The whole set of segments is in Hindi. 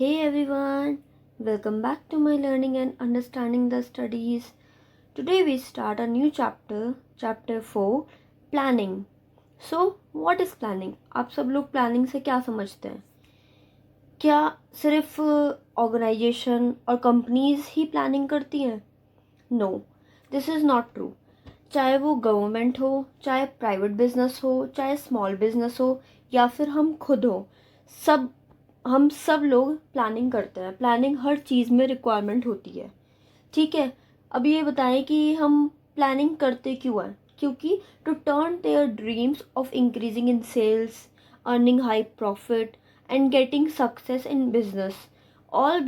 Hey everyone, welcome back to my learning and understanding the studies. Today we start a new chapter, chapter 4, planning. So, what is planning? आप सब लोग प्लानिंग से क्या समझते हैं? क्या सिर्फ ऑर्गेनाइजेशन और कंपनीज ही प्लानिंग करती हैं? No, this is not true. चाहे वो गवर्नमेंट हो, चाहे प्राइवेट बिजनेस हो, चाहे स्मॉल बिजनेस हो या फिर हम खुद हो, हम सब लोग प्लानिंग करते हैं. प्लानिंग हर चीज़ में रिक्वायरमेंट होती है. ठीक है, अब ये बताएं कि हम प्लानिंग करते क्यों हैं? क्योंकि to turn their dreams of increasing in sales, earning high profit and getting success in business. All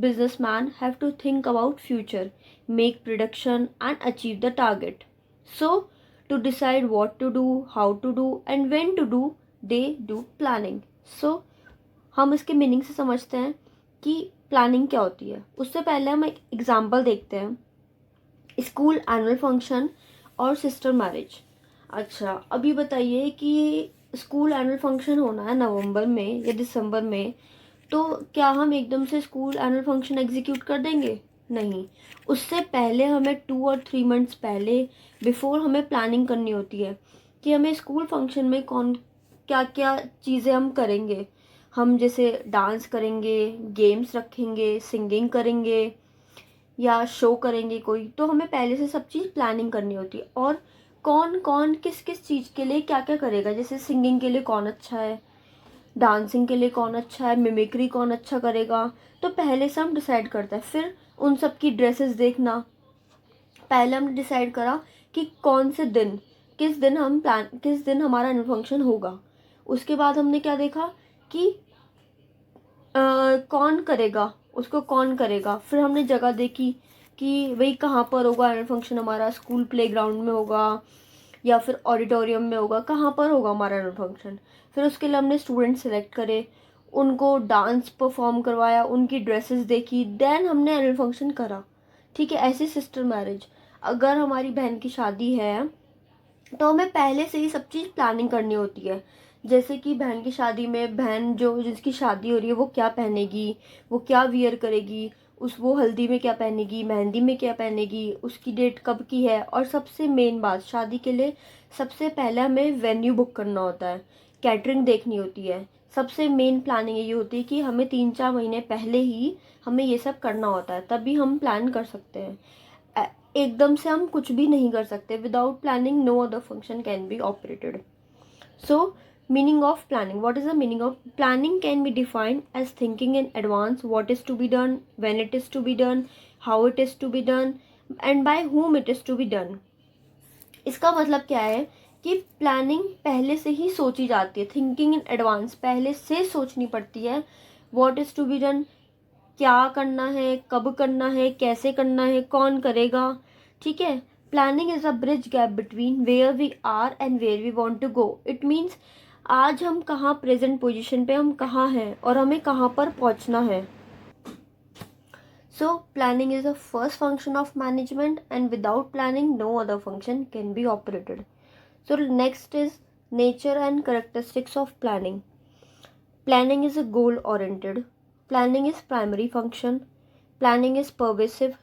businessmen have to think about future, make prediction and achieve the target. So, to decide what to do, how to do and when to do, they do planning. So, हम इसके मीनिंग से समझते हैं कि प्लानिंग क्या होती है. उससे पहले हम एक एग्जांपल देखते हैं, स्कूल एनुअल फंक्शन और सिस्टर मैरिज. अच्छा, अभी बताइए कि स्कूल एनुअल फंक्शन होना है नवंबर में या दिसंबर में, तो क्या हम एकदम से स्कूल एनुअल फंक्शन एग्जीक्यूट कर देंगे? नहीं. उससे पहले हमें 2 और 3 मंथ्स पहले बिफोर हमें प्लानिंग करनी होती है कि हमें स्कूल फंक्शन में कौन क्या क्या चीज़ें हम करेंगे. हम जैसे डांस करेंगे, गेम्स रखेंगे, सिंगिंग करेंगे या शो करेंगे कोई, तो हमें पहले से सब चीज़ प्लानिंग करनी होती है. और कौन कौन किस किस चीज़ के लिए क्या क्या करेगा, जैसे सिंगिंग के लिए कौन अच्छा है, डांसिंग के लिए कौन अच्छा है, मिमिक्री कौन अच्छा करेगा, तो पहले से हम डिसाइड करते हैं. फिर उन सब की ड्रेसेस देखना. पहले हमने डिसाइड करा कि कौन से दिन, किस दिन हमारा एनुअल फंक्शन होगा. उसके बाद हमने क्या देखा कि कौन करेगा, उसको कौन करेगा. फिर हमने जगह देखी कि भाई कहाँ पर होगा एनुअल फंक्शन हमारा, स्कूल प्लेग्राउंड में होगा या फिर ऑडिटोरियम में होगा, कहाँ पर होगा हमारा एनुअल फंक्शन. फिर उसके लिए हमने स्टूडेंट सेलेक्ट करे, उनको डांस परफॉर्म करवाया, उनकी ड्रेसेस देखी, देन हमने एनुअल फंक्शन करा. ठीक है. ऐसी सिस्टर मैरिज, अगर हमारी बहन की शादी है तो हमें पहले से ही सब चीज़ प्लानिंग करनी होती है. जैसे कि बहन की शादी में बहन जो जिसकी शादी हो रही है वो क्या पहनेगी, वो क्या वियर करेगी, वो हल्दी में क्या पहनेगी, मेहंदी में क्या पहनेगी, उसकी डेट कब की है. और सबसे मेन बात, शादी के लिए सबसे पहले हमें वेन्यू बुक करना होता है, कैटरिंग देखनी होती है. सबसे मेन प्लानिंग ये होती है कि हमें 3-4 महीने पहले ही हमें ये सब करना होता है, तभी हम प्लान कर सकते हैं. एकदम से हम कुछ भी नहीं कर सकते. Without planning no other function can be operated. So, meaning of planning. What is the meaning of planning? Can be defined as thinking in advance what is to be done, when it is to be done, how it is to be done and by whom it is to be done. इसका मतलब क्या है कि प्लानिंग पहले से ही सोची जाती है. थिंकिंग इन एडवांस, पहले से सोचनी पड़ती है. What is to be done, क्या करना है, कब करना है, कैसे करना है, कौन करेगा. ठीक है. Planning is a bridge gap between where we are and where we want to go. It means आज हम कहाँ, प्रेजेंट पोजीशन पे हम कहाँ हैं और हमें कहाँ पर पहुँचना है. So planning is the first function of management and without planning no other function can be operated. So next is nature and characteristics of planning. Planning is a goal oriented. Planning is primary function. Planning is pervasive.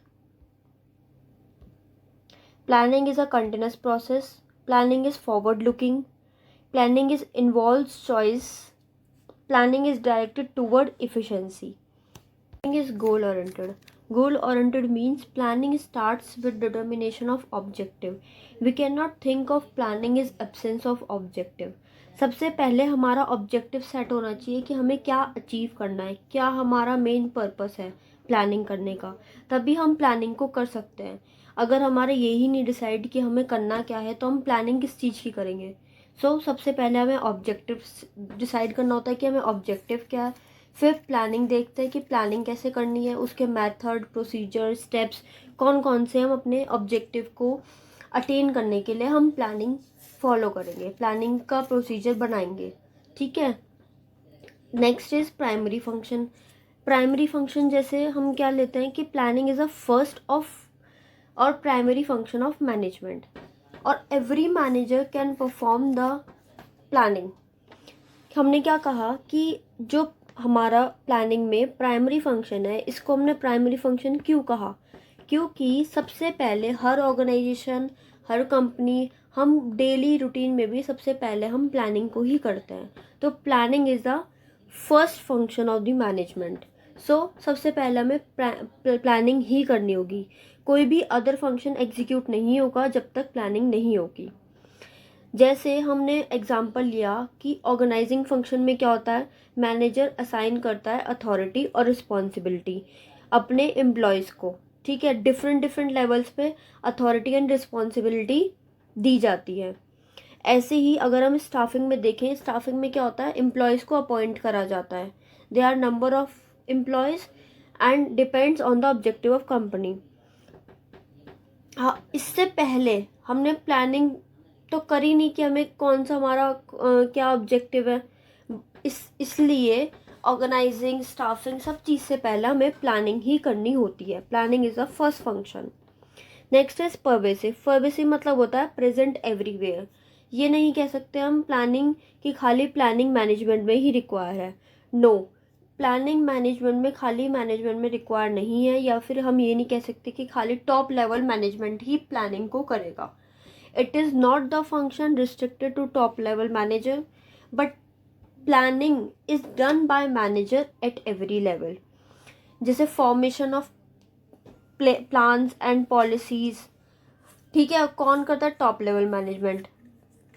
Planning is a continuous process. Planning is forward looking. Planning is involves choice. Planning is directed toward efficiency. Planning is goal oriented. Goal oriented means planning starts with determination of objective. We cannot think of planning as absence of objective. सबसे पहले हमारा ऑब्जेक्टिव सेट होना चाहिए कि हमें क्या अचीव करना है, क्या हमारा मेन पर्पस है प्लानिंग करने का, तभी हम प्लानिंग को कर सकते हैं. अगर हमारा यही नहीं डिसाइड कि हमें करना क्या है तो हम प्लानिंग किस चीज़ की करेंगे. सबसे पहले हमें ऑब्जेक्टिव डिसाइड करना होता है कि हमें ऑब्जेक्टिव क्या है. फिर प्लानिंग देखते हैं कि प्लानिंग कैसे करनी है, उसके मेथड, प्रोसीजर, स्टेप्स कौन कौन से हम अपने ऑब्जेक्टिव को अटेन करने के लिए हम प्लानिंग फॉलो करेंगे, प्लानिंग का प्रोसीजर बनाएंगे. ठीक है. Next is primary function. Primary function जैसे हम क्या लेते हैं कि planning is a first of और प्राइमरी फंक्शन ऑफ मैनेजमेंट और every manager can perform the planning. हमने क्या कहा कि जो हमारा प्लानिंग में प्राइमरी फंक्शन है। इसको हमने प्राइमरी फंक्शन क्यों कहा? क्योंकि सबसे पहले हर ऑर्गेनाइजेशन, हर कंपनी, हम डेली रूटीन में भी सबसे पहले हम प्लानिंग को ही करते हैं। तो planning is the first function of the management. So सबसे पहले हमें प्लानिंग ही करनी होगी। कोई भी अदर फंक्शन एग्जीक्यूट नहीं होगा जब तक प्लानिंग नहीं होगी। जैसे हमने एग्जाम्पल लिया कि ऑर्गेनाइजिंग फंक्शन में क्या होता है, मैनेजर असाइन करता है अथॉरिटी और रिस्पॉन्सिबिलिटी अपने एम्प्लॉयज़ को। ठीक है, डिफरेंट डिफरेंट लेवल्स पे अथॉरिटी एंड रिस्पॉन्सिबिलिटी दी जाती है। ऐसे ही अगर हम स्टाफिंग में देखें, स्टाफिंग में क्या होता है, एम्प्लॉयज़ को अपॉइंट करा जाता है। They are number of employees and depends on the objective of company. हाँ, इससे पहले हमने प्लानिंग तो करी नहीं कि हमें कौन सा हमारा क्या ऑब्जेक्टिव है। इसलिए ऑर्गेनाइजिंग, स्टाफिंग, सब चीज़ से पहले हमें प्लानिंग ही करनी होती है। Planning is the first function. Next is pervasive. Pervasive मतलब होता है प्रेजेंट एवरीवेयर। ये नहीं कह सकते हम प्लानिंग कि खाली प्लानिंग मैनेजमेंट में ही रिक्वायर है। नो, प्लानिंग मैनेजमेंट में खाली मैनेजमेंट में रिक्वायर नहीं है, या फिर हम ये नहीं कह सकते कि खाली टॉप लेवल मैनेजमेंट ही प्लानिंग को करेगा। It is not the function restricted to top level manager, but planning is done by manager at every level. जैसे formation of plans and policies, ठीक है, कौन करता है? Top level management.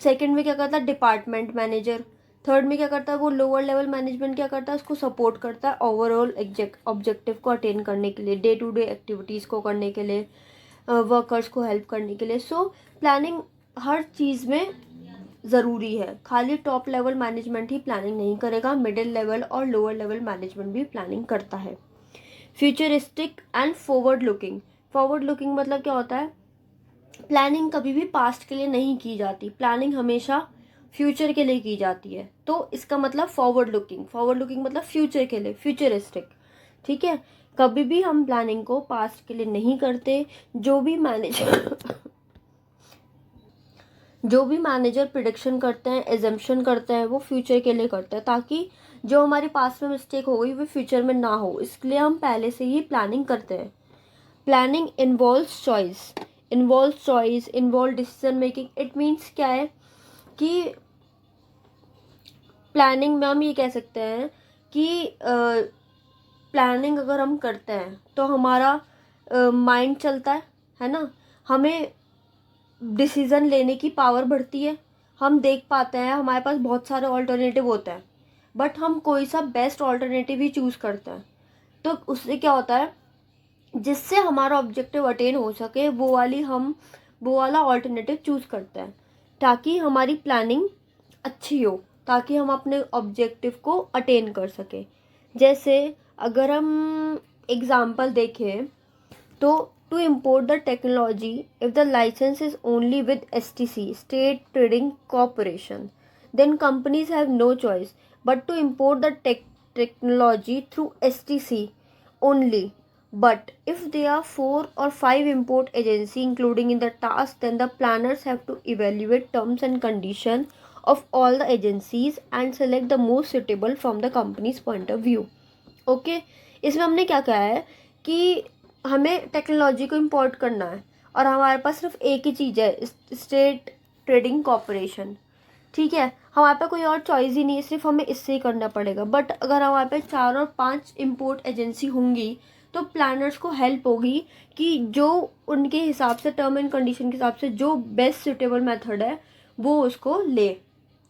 सेकंड में क्या करता है? Department manager. थर्ड में क्या करता है? वो लोअर लेवल मैनेजमेंट क्या करता है? उसको सपोर्ट करता है ओवरऑल ऑब्जेक्टिव को अटेन करने के लिए, डे टू डे एक्टिविटीज़ को करने के लिए, वर्कर्स को हेल्प करने के लिए। सो प्लानिंग हर चीज़ में ज़रूरी है। खाली टॉप लेवल मैनेजमेंट ही प्लानिंग नहीं करेगा, मिडिल लेवल और लोअर लेवल मैनेजमेंट भी प्लानिंग करता है। Futuristic and forward looking. Forward looking मतलब क्या होता है? प्लानिंग कभी भी पास्ट के लिए नहीं की जाती, प्लानिंग हमेशा फ्यूचर के लिए की जाती है। तो इसका मतलब फॉरवर्ड लुकिंग। फॉरवर्ड लुकिंग मतलब फ्यूचर के लिए, फ्यूचरिस्टिक। ठीक है, कभी भी हम प्लानिंग को पास्ट के लिए नहीं करते। जो भी मैनेजर प्रिडिक्शन करते हैं, एजम्पशन करते हैं, वो फ्यूचर के लिए करते हैं, ताकि जो हमारी पास्ट में मिस्टेक हो गई वो फ्यूचर में ना हो। इसलिए हम पहले से ही प्लानिंग करते हैं। Planning involves choice, involve decision making. It means क्या है कि प्लानिंग में हम ये कह सकते हैं कि प्लानिंग अगर हम करते हैं तो हमारा माइंड चलता है ना, हमें डिसीज़न लेने की पावर बढ़ती है। हम देख पाते हैं, हमारे पास बहुत सारे ऑल्टरनेटिव होते हैं, बट हम कोई सा बेस्ट ऑल्टरनेटिव ही चूज़ करते हैं। तो उससे क्या होता है, जिससे हमारा ऑब्जेक्टिव अटेन हो सके वो वाला ऑल्टरनेटिव चूज़ करते हैं, ताकि हमारी प्लानिंग अच्छी हो, ताकि हम अपने ऑब्जेक्टिव को अटेन कर सकें। जैसे अगर हम एग्ज़ाम्पल देखें तो to import the technology, if the license is only with STC, State Trading Corporation, then companies have no choice but to import the technology through STC only. But if there are 4 or 5 import agency including in the task, then the planners have to evaluate terms and condition of all the agencies and select the most suitable from the company's point of view. Okay, इसमें हमने क्या कहा है कि हमें टेक्नोलॉजी को इंपोर्ट करना है और हमारे पास सिर्फ एक ही चीज़ है, स्टेट ट्रेडिंग कॉरपोरेशन। ठीक है, हमारे पास कोई और चॉइस ही नहीं है, सिर्फ हमें इससे ही करना पड़ेगा। बट अगर हमारे पास 4 और 5 इंपोर्ट एजेंसी होंगी तो प्लानर्स को हेल्प होगी कि जो उनके हिसाब से, टर्म एंड कंडीशन के हिसाब से जो बेस्ट सुटेबल मेथड है वो उसको ले।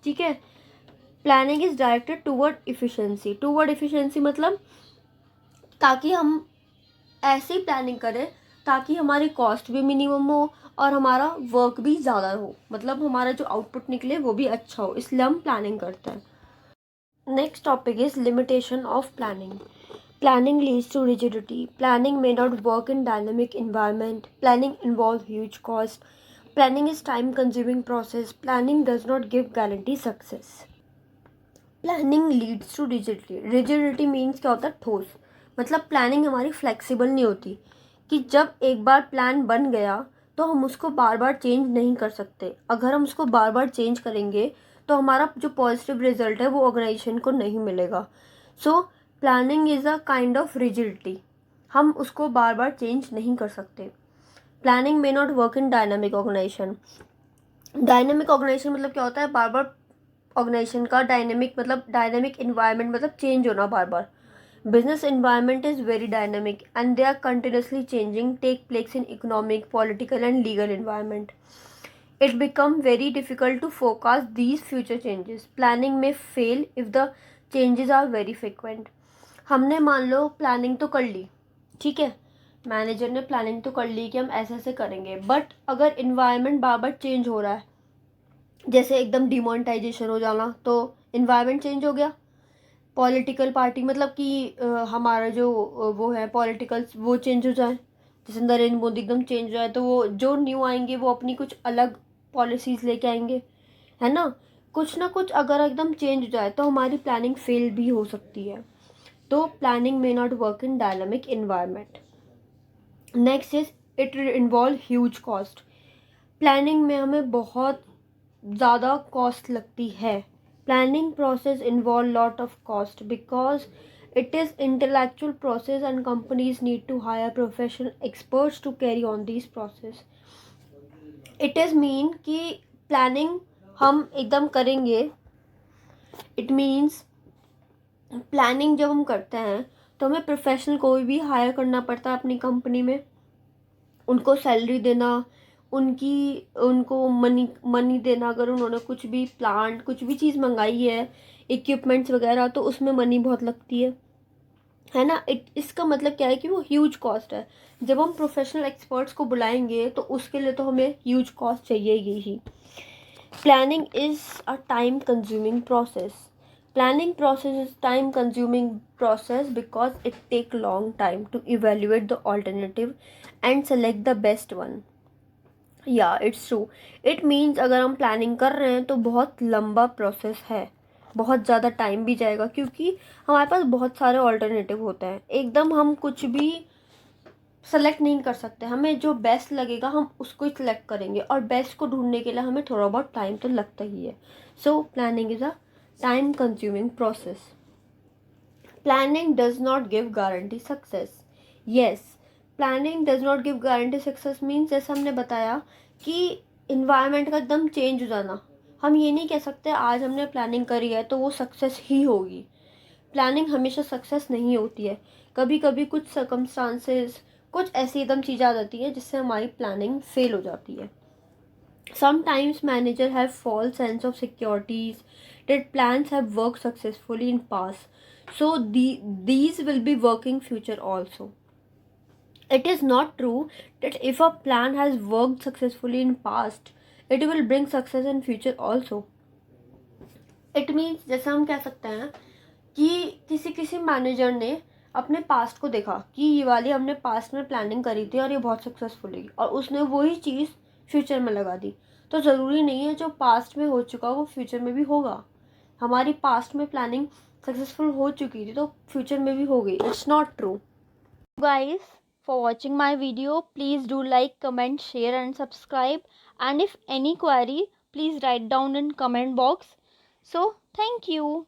ठीक है, planning is directed toward efficiency मतलब ताकि हम ऐसी प्लानिंग करें ताकि हमारी कॉस्ट भी मिनिमम हो और हमारा वर्क भी ज़्यादा हो, मतलब हमारा जो आउटपुट निकले वो भी अच्छा हो, इसलिए हम प्लानिंग करते हैं। Next topic is limitation of planning. Planning leads to rigidity. Planning may not work in dynamic environment. Planning involves huge cost. Planning is time consuming process. Planning does not give guarantee success. Planning leads to rigidity. Rigidity means क्या होता है? ठोस। मतलब प्लानिंग हमारी फ्लेक्सिबल नहीं होती, कि जब एक बार प्लान बन गया तो हम उसको बार बार चेंज नहीं कर सकते। अगर हम उसको बार बार चेंज करेंगे तो हमारा जो पॉजिटिव रिजल्ट है वो ऑर्गेनाइजेशन को नहीं मिलेगा। So planning is a kind of rigidity, हम उसको बार बार चेंज नहीं कर सकते. Planning may not work in dynamic organization. Dynamic organization मतलब क्या होता है, बार बार ऑर्गेनाइजेशन का डायनेमिक इन्वायरमेंट मतलब चेंज होना बार बार. Business environment is very dynamic and they are continuously changing, take place in economic, political and legal environment. It become very difficult to forecast these future changes. Planning may fail if the changes are very frequent. हमने मान लो प्लानिंग तो कर ली, ठीक है, मैनेजर ने प्लानिंग तो कर ली कि हम ऐसे ऐसे करेंगे, बट अगर इन्वायरमेंट बार बार चेंज हो रहा है, जैसे एकदम डिमोनेटाइजेशन हो जाना, तो इन्वायरमेंट चेंज हो गया. पॉलिटिकल पार्टी मतलब कि हमारा जो वो है पॉलिटिकल, वो चेंज हो जाए, जैसे नरेंद्र मोदी एकदम चेंज हो जाए, तो वो जो न्यू आएंगे वो अपनी कुछ अलग पॉलिसीज़ लेके आएंगे, है ना. कुछ ना कुछ अगर एकदम चेंज हो जाए तो हमारी प्लानिंग फेल भी हो सकती है. तो planning may not work in dynamic environment. Next is it involve huge cost. Planning में हमें बहुत ज़्यादा कॉस्ट लगती है. Planning process involve lot of cost because it is intellectual process and companies need to hire professional experts to carry on these process. It is mean कि planning हम एकदम करेंगे. It means प्लानिंग जब हम करते हैं तो हमें प्रोफेशनल कोई भी हायर करना पड़ता है अपनी कंपनी में, उनको सैलरी देना, उनको मनी देना. अगर उन्होंने कुछ भी प्लांट कुछ भी चीज़ मंगाई है, इक्विपमेंट्स वगैरह, तो उसमें मनी बहुत लगती है ना. इसका मतलब क्या है कि वो ह्यूज कॉस्ट है. जब हम प्रोफेशनल एक्सपर्ट्स को बुलाएंगे तो उसके लिए तो हमें ह्यूज कॉस्ट चाहिए ही. Planning is a time consuming process. Planning process is time consuming process because it take long time to evaluate the alternative and select the best one. Yeah, it's true. It means अगर हम प्लानिंग कर रहे हैं तो बहुत लंबा प्रोसेस है, बहुत ज़्यादा टाइम भी जाएगा, क्योंकि हमारे पास बहुत सारे ऑल्टरनेटिव होते हैं. एकदम हम कुछ भी सेलेक्ट नहीं कर सकते. हमें जो बेस्ट लगेगा हम उसको ही सिलेक्ट करेंगे, और बेस्ट को ढूंढने के लिए हमें थोड़ा बहुत टाइम तो लगता ही है. So planning is a time consuming process. Planning does not give guarantee success. Yes, planning does not give guarantee success means जैसे हमने बताया कि environment का एकदम चेंज हो जाना, हम ये नहीं कह सकते आज हमने प्लानिंग करी है तो वो सक्सेस ही होगी. प्लानिंग हमेशा सक्सेस नहीं होती है. कभी कभी कुछ सर्कमस्टांसेस, कुछ ऐसी एकदम चीज़ आ जाती है जिससे हमारी प्लानिंग फेल हो जाती है. Sometimes managers have false sense of securities that plans have worked successfully in past, so these will be working future also. It is not true that if a plan has worked successfully in past, it will bring success in future also. It means जैसे हम कह सकते हैं कि किसी मैनेजर ने अपने पास्ट को देखा कि ये वाली हमने पास्ट में प्लानिंग करी थी और ये बहुत सक्सेसफुल हुई, और उसने वही चीज़ फ्यूचर में लगा दी. तो ज़रूरी नहीं है जो पास्ट में हो चुका वो फ्यूचर में भी होगा. हमारी पास्ट में प्लानिंग सक्सेसफुल हो चुकी थी तो फ्यूचर में भी होगी. It's not true. Guys, for watching my video, please do like, comment, share and subscribe. And if any query, please write down in comment box. So thank you.